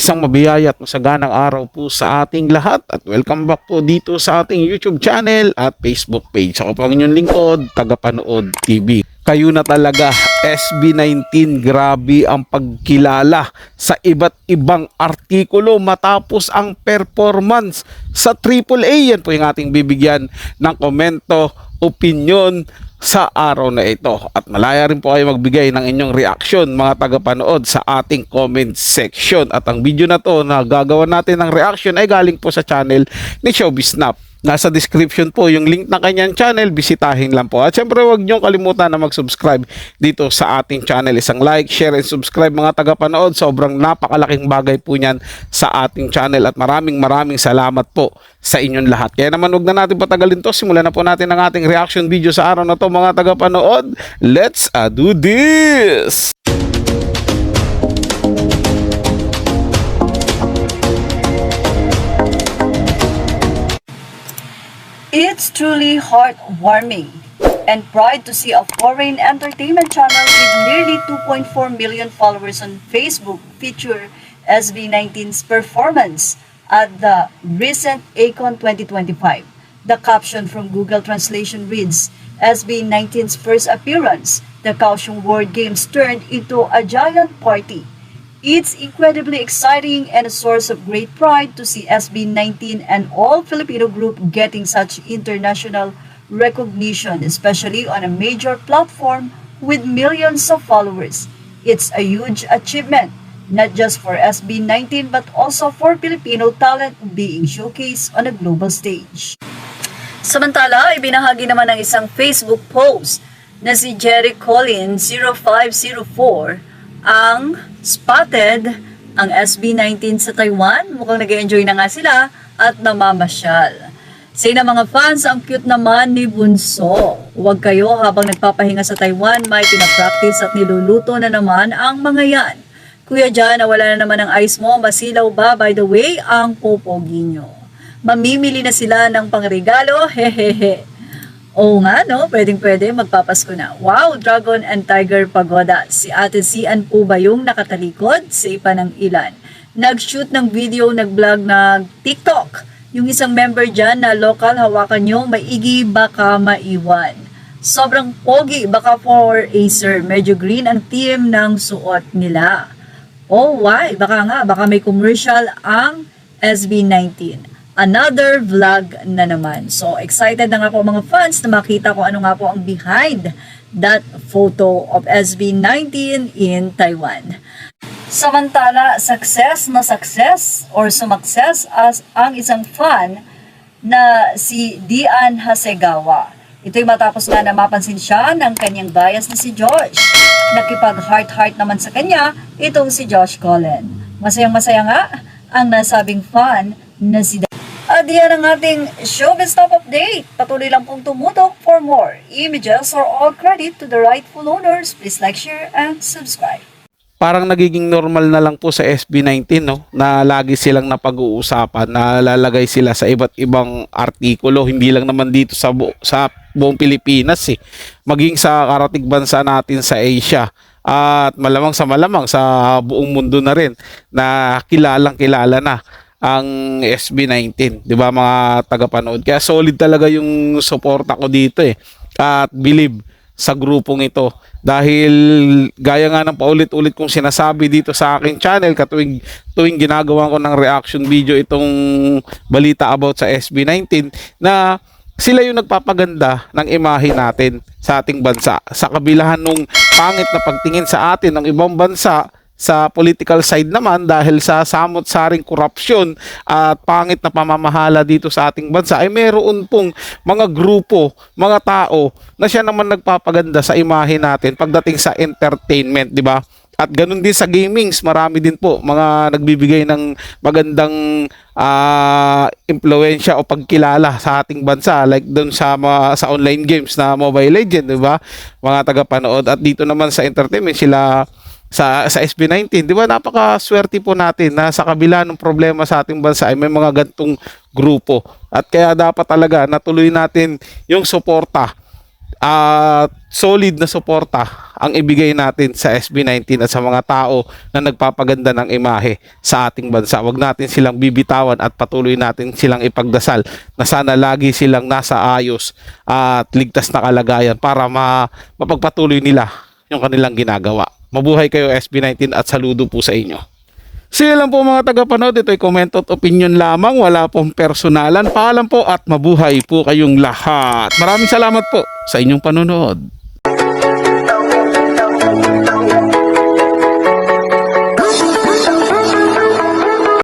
Isang mabiyaya at masaganang araw po sa ating lahat at welcome back po dito sa ating YouTube channel at Facebook page. Ako po ang inyong lingkod, Tagapanood TV. Kayo na talaga, SB19, grabe ang pagkilala sa iba't ibang artikulo matapos ang performance sa AAA. Yan po yung ating bibigyan ng komento, opinion sa araw na ito. At malaya rin po kayo magbigay ng inyong reaction mga tagapanood sa ating comment section. At ang video na to na gagawa natin ng reaction ay galing po sa channel ni Showbiz Snap. Nasa description po yung link ng kanyang channel, bisitahin lang po. At syempre huwag niyong kalimutan na mag-subscribe dito sa ating channel. Isang like, share, and subscribe mga tagapanood. Sobrang napakalaking bagay po niyan sa ating channel. At maraming salamat po sa inyong lahat. Kaya naman huwag na natin patagalin to. Simulan na po natin ang ating reaction video sa araw na to mga tagapanood. Let's do this! It's truly heartwarming and proud to see a foreign entertainment channel with nearly 2.4 million followers on Facebook feature SB19's performance at the recent ACON 2025. The caption from Google Translation reads, SB19's first appearance, the Kaohsiung World Games turned into a giant party. It's incredibly exciting and a source of great pride to see SB19 and all Filipino group getting such international recognition, especially on a major platform with millions of followers. It's a huge achievement, not just for SB19 but also for Filipino talent being showcased on a global stage. Samantala, ibinahagi naman ng isang Facebook post na si Jerry Collins 0504 ang spotted ang SB19 sa Taiwan. Mukhang nag-enjoy na nga sila at namamasyal. Say na mga fans, ang cute naman ni Bunso. Huwag kayo habang nagpapahinga sa Taiwan, may pinapractice at niluluto na naman ang mga yan. Kuya Jan, nawala na naman ang ice mo. Masilaw ba, by the way, ang popogi nyo? Mamimili na sila ng pangregalo, hehehe. Oo nga, no? Pwedeng-pwede, magpapasko na. Wow, Dragon and Tiger Pagoda. Si Ate Sian po ba yung nakatalikod? Sa ipa ng ilan. Nag-shoot ng video, nag-vlog, nag-TikTok. Yung isang member dyan na local, hawakan nyo, maigi, baka maiwan. Sobrang pogi, baka for Acer. Medyo green ang team ng suot nila. Oh, why? Baka may commercial ang SB19. Another vlog na naman. So, excited na nga po mga fans na makita ko ano nga po ang behind that photo of SB19 in Taiwan. Samantala, success or sumakses as ang isang fan na si Dian Hasegawa. Ito'y matapos nga na mapansin siya ng kanyang bias na si Josh. Nakipag-heart-heart naman sa kanya itong si Josh Cullen. Masayang-masaya nga ang nasabing fan na si At yan ang ating Showbiz Top Update. Patuloy lang pong tumutok for more images or all credit to the rightful owners. Please like, share, and subscribe. Parang nagiging normal na lang po sa SB19, no? Na lagi silang napag-uusapan, na lalagay sila sa iba't ibang artikulo, hindi lang naman dito sa buong Pilipinas maging sa karatig bansa natin sa Asia at malamang sa buong mundo na rin na kilala na ang SB19, 'di ba mga tagapanood? Kaya solid talaga yung suporta ko dito at believe sa grupong ito dahil gaya nga ng paulit-ulit kong sinasabi dito sa aking channel tuwing ginagawa ko ng reaction video itong balita about sa SB19 na sila yung nagpapaganda ng imahe natin sa ating bansa sa kabilahan nung pangit na pagtingin sa atin ng ibang bansa sa political side naman dahil sa samot-saring korupsyon at pangit na pamamahala dito sa ating bansa ay meron pong mga grupo, mga tao na siya naman nagpapaganda sa imahe natin pagdating sa entertainment, di ba? At ganun din sa gamings, marami din po mga nagbibigay ng magandang impluwensya o pagkilala sa ating bansa like doon sa online games na Mobile Legends, di ba? Mga tagapanood at dito naman sa entertainment sila sa SB19, di ba napakaswerte po natin na sa kabila ng problema sa ating bansa ay may mga gantong grupo at kaya dapat talaga natuloy natin yung suporta at solid na suporta ang ibigay natin sa SB19 at sa mga tao na nagpapaganda ng imahe sa ating bansa. Huwag natin silang bibitawan at patuloy natin silang ipagdasal na sana lagi silang nasa ayos at ligtas na kalagayan para mapagpatuloy nila yung kanilang ginagawa. Mabuhay kayo SB19 at saludo po sa inyo. So yun lang po mga tagapanood, ito'y comment at opinion lamang, wala pong personalan. Paalam po at mabuhay po kayong lahat. Maraming salamat po sa inyong panonood.